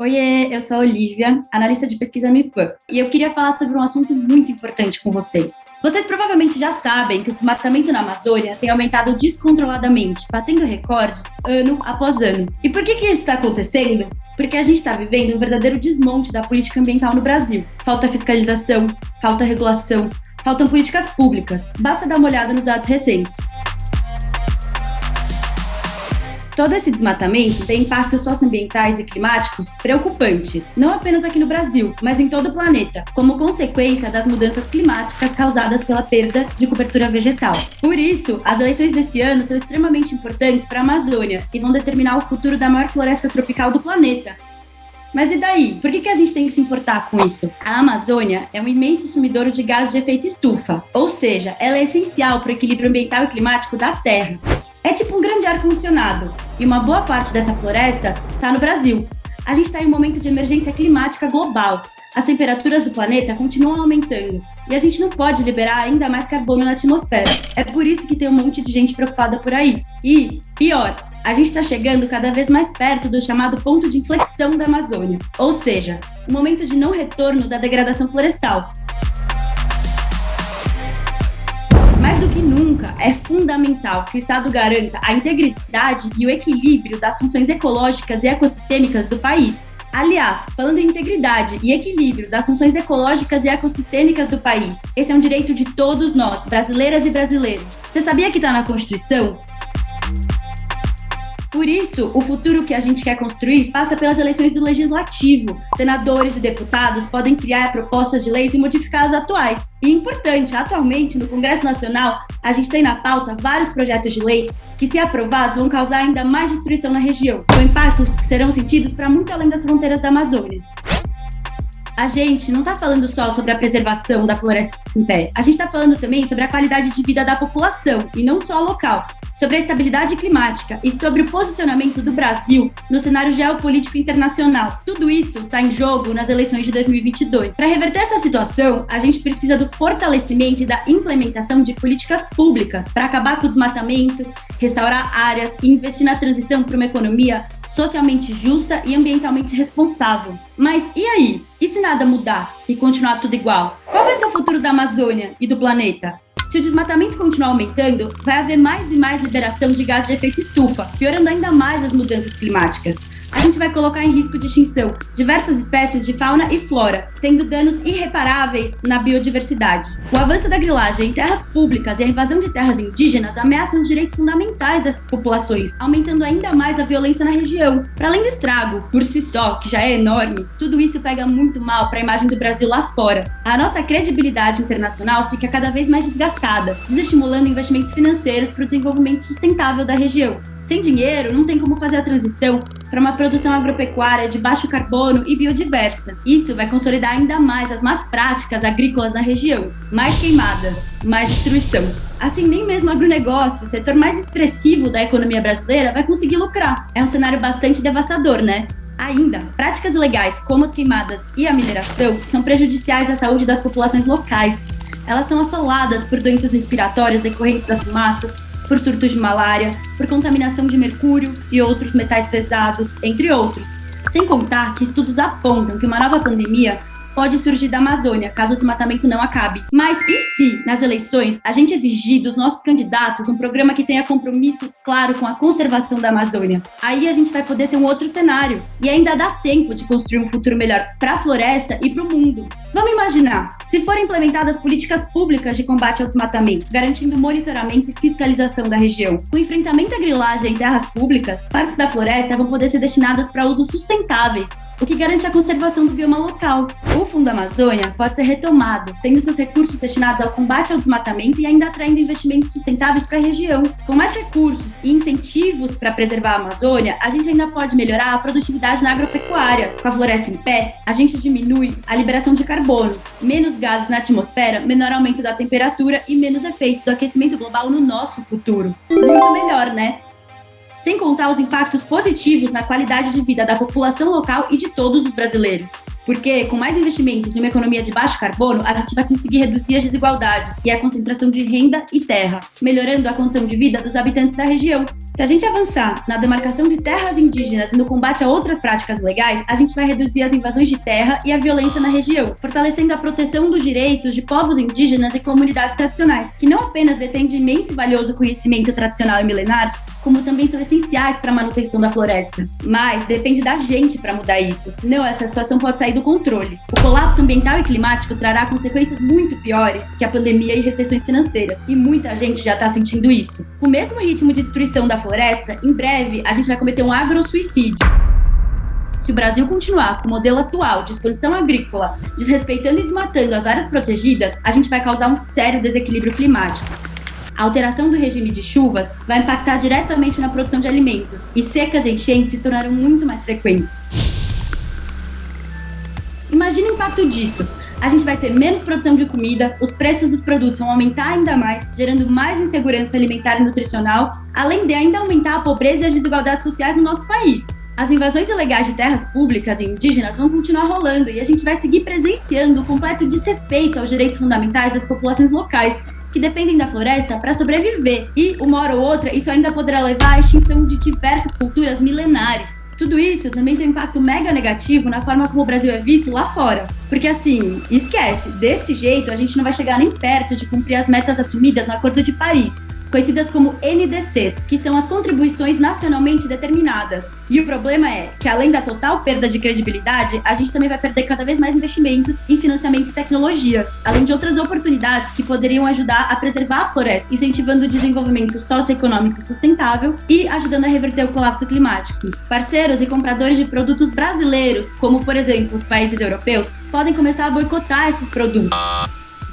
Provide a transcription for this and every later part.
Oiê, eu sou a Olivia, analista de pesquisa no IPAM, e eu queria falar sobre um assunto muito importante com vocês. Vocês provavelmente já sabem que o desmatamento na Amazônia tem aumentado descontroladamente, batendo recordes ano após ano. E por que isso está acontecendo? Porque a gente está vivendo um verdadeiro desmonte da política ambiental no Brasil. Falta fiscalização, falta regulação, faltam políticas públicas. Basta dar uma olhada nos dados recentes. Todo esse desmatamento tem impactos socioambientais e climáticos preocupantes, não apenas aqui no Brasil, mas em todo o planeta, como consequência das mudanças climáticas causadas pela perda de cobertura vegetal. Por isso, as eleições desse ano são extremamente importantes para a Amazônia e vão determinar o futuro da maior floresta tropical do planeta. Mas e daí? Por que a gente tem que se importar com isso? A Amazônia é um imenso sumidouro de gases de efeito estufa, ou seja, ela é essencial para o equilíbrio ambiental e climático da Terra. É tipo um grande ar-condicionado, e uma boa parte dessa floresta está no Brasil. A gente está em um momento de emergência climática global. As temperaturas do planeta continuam aumentando, e a gente não pode liberar ainda mais carbono na atmosfera. É por isso que tem um monte de gente preocupada por aí. E, pior, a gente está chegando cada vez mais perto do chamado ponto de inflexão da Amazônia, ou seja, o momento de não retorno da degradação florestal. Mais do que nunca, é fundamental que o Estado garanta a integridade e o equilíbrio das funções ecológicas e ecossistêmicas do país. Aliás, falando em integridade e equilíbrio das funções ecológicas e ecossistêmicas do país, esse é um direito de todos nós, brasileiras e brasileiros. Você sabia que está na Constituição? Por isso, o futuro que a gente quer construir passa pelas eleições do Legislativo. Senadores e deputados podem criar propostas de leis e modificar as atuais. E importante, atualmente, no Congresso Nacional, a gente tem na pauta vários projetos de lei que, se aprovados, vão causar ainda mais destruição na região, com impactos que serão sentidos para muito além das fronteiras da Amazônia. A gente não está falando só sobre a preservação da floresta em pé, a gente está falando também sobre a qualidade de vida da população, e não só a local, sobre a estabilidade climática e sobre o posicionamento do Brasil no cenário geopolítico internacional. Tudo isso está em jogo nas eleições de 2022. Para reverter essa situação, a gente precisa do fortalecimento e da implementação de políticas públicas para acabar com o desmatamento, restaurar áreas e investir na transição para uma economia socialmente justa e ambientalmente responsável. Mas e aí? E se nada mudar e continuar tudo igual? Qual vai ser o futuro da Amazônia e do planeta? Se o desmatamento continuar aumentando, vai haver mais e mais liberação de gás de efeito estufa, piorando ainda mais as mudanças climáticas. A gente vai colocar em risco de extinção diversas espécies de fauna e flora, tendo danos irreparáveis na biodiversidade. O avanço da grilagem em terras públicas e a invasão de terras indígenas ameaçam os direitos fundamentais dessas populações, aumentando ainda mais a violência na região. Para além do estrago, por si só, que já é enorme, tudo isso pega muito mal para a imagem do Brasil lá fora. A nossa credibilidade internacional fica cada vez mais desgastada, desestimulando investimentos financeiros para o desenvolvimento sustentável da região. Sem dinheiro, não tem como fazer a transição para uma produção agropecuária de baixo carbono e biodiversa. Isso vai consolidar ainda mais as más práticas agrícolas na região. Mais queimadas, mais destruição. Assim, nem mesmo o agronegócio, o setor mais expressivo da economia brasileira, vai conseguir lucrar. É um cenário bastante devastador, né? Ainda, práticas ilegais como as queimadas e a mineração são prejudiciais à saúde das populações locais. Elas são assoladas por doenças respiratórias decorrentes das fumaças, por surtos de malária, por contaminação de mercúrio e outros metais pesados, entre outros. Sem contar que estudos apontam que uma nova pandemia pode surgir da Amazônia, caso o desmatamento não acabe. Mas e se, nas eleições, a gente exigir dos nossos candidatos um programa que tenha compromisso claro com a conservação da Amazônia? Aí a gente vai poder ter um outro cenário e ainda dá tempo de construir um futuro melhor para a floresta e para o mundo. Vamos imaginar, se forem implementadas políticas públicas de combate ao desmatamento, garantindo monitoramento e fiscalização da região. Com o enfrentamento à grilagem em terras públicas, partes da floresta vão poder ser destinadas para usos sustentáveis, o que garante a conservação do bioma local. O Fundo Amazônia pode ser retomado, tendo seus recursos destinados ao combate ao desmatamento e ainda atraindo investimentos sustentáveis para a região. Com mais recursos e incentivos para preservar a Amazônia, a gente ainda pode melhorar a produtividade na agropecuária. Com a floresta em pé, a gente diminui a liberação de carbono, menos gases na atmosfera, menor aumento da temperatura e menos efeitos do aquecimento global no nosso futuro. Muito melhor, né? Sem contar os impactos positivos na qualidade de vida da população local e de todos os brasileiros. Porque, com mais investimentos em uma economia de baixo carbono, a gente vai conseguir reduzir as desigualdades e a concentração de renda e terra, melhorando a condição de vida dos habitantes da região. Se a gente avançar na demarcação de terras indígenas e no combate a outras práticas legais, a gente vai reduzir as invasões de terra e a violência na região, fortalecendo a proteção dos direitos de povos indígenas e comunidades tradicionais, que não apenas detêm de imenso e valioso conhecimento tradicional e milenar, como também são essenciais para a manutenção da floresta. Mas depende da gente para mudar isso, senão essa situação pode sair do controle. O colapso ambiental e climático trará consequências muito piores que a pandemia e recessões financeiras, e muita gente já está sentindo isso. Com o mesmo ritmo de destruição da floresta, em breve a gente vai cometer um agrosuicídio. Se o Brasil continuar com o modelo atual de expansão agrícola, desrespeitando e desmatando as áreas protegidas, a gente vai causar um sério desequilíbrio climático. A alteração do regime de chuvas vai impactar diretamente na produção de alimentos, e secas e enchentes se tornarão muito mais frequentes. Imagine o impacto disso. A gente vai ter menos produção de comida, os preços dos produtos vão aumentar ainda mais, gerando mais insegurança alimentar e nutricional, além de ainda aumentar a pobreza e as desigualdades sociais no nosso país. As invasões ilegais de terras públicas e indígenas vão continuar rolando e a gente vai seguir presenciando o completo desrespeito aos direitos fundamentais das populações locais, que dependem da floresta para sobreviver. E, uma hora ou outra, isso ainda poderá levar à extinção de diversas culturas milenares. Tudo isso também tem um impacto mega negativo na forma como o Brasil é visto lá fora. Porque assim, esquece, desse jeito a gente não vai chegar nem perto de cumprir as metas assumidas no Acordo de Paris, conhecidas como NDCs, que são as contribuições nacionalmente determinadas. E o problema é que, além da total perda de credibilidade, a gente também vai perder cada vez mais investimentos em financiamento e tecnologia, além de outras oportunidades que poderiam ajudar a preservar a floresta, incentivando o desenvolvimento socioeconômico sustentável e ajudando a reverter o colapso climático. Parceiros e compradores de produtos brasileiros, como por exemplo os países europeus, podem começar a boicotar esses produtos,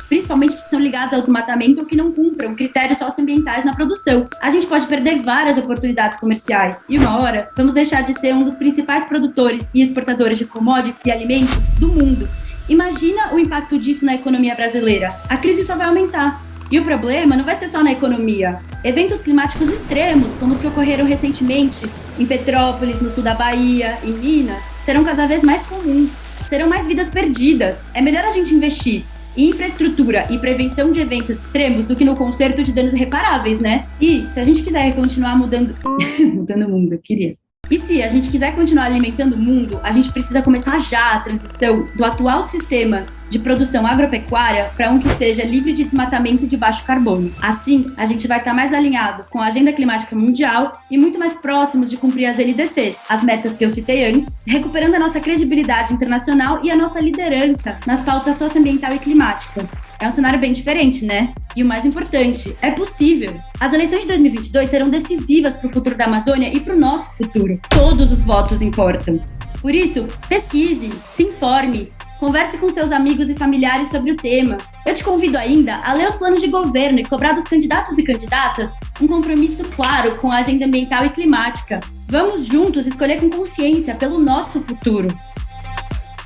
principalmente que são ligados ao desmatamento ou que não cumpram critérios socioambientais na produção. A gente pode perder várias oportunidades comerciais e, uma hora, vamos deixar de ser um dos principais produtores e exportadores de commodities e alimentos do mundo. Imagina o impacto disso na economia brasileira. A crise só vai aumentar. E o problema não vai ser só na economia. Eventos climáticos extremos, como os que ocorreram recentemente em Petrópolis, no sul da Bahia, em Minas, serão cada vez mais comuns. Serão mais vidas perdidas. É melhor a gente investir em infraestrutura e prevenção de eventos extremos do que no conserto de danos irreparáveis, né? E se a gente quiser continuar mudando o mundo, eu queria. E se a gente quiser continuar alimentando o mundo, a gente precisa começar já a transição do atual sistema de produção agropecuária para um que seja livre de desmatamento e de baixo carbono. Assim, a gente vai estar mais alinhado com a agenda climática mundial e muito mais próximos de cumprir as NDCs, as metas que eu citei antes, recuperando a nossa credibilidade internacional e a nossa liderança nas pautas socioambiental e climática. É um cenário bem diferente, né? E o mais importante, é possível. As eleições de 2022 serão decisivas para o futuro da Amazônia e para o nosso futuro. Todos os votos importam. Por isso, pesquise, se informe, converse com seus amigos e familiares sobre o tema. Eu te convido ainda a ler os planos de governo e cobrar dos candidatos e candidatas um compromisso claro com a agenda ambiental e climática. Vamos juntos escolher com consciência pelo nosso futuro.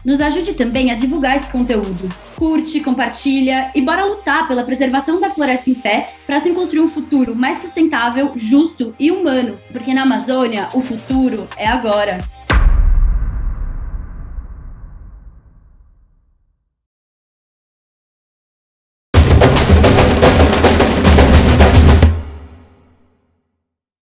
Nos ajude também a divulgar esse conteúdo. Curte, compartilha e bora lutar pela preservação da floresta em pé para assim construir um futuro mais sustentável, justo e humano. Porque na Amazônia, o futuro é agora.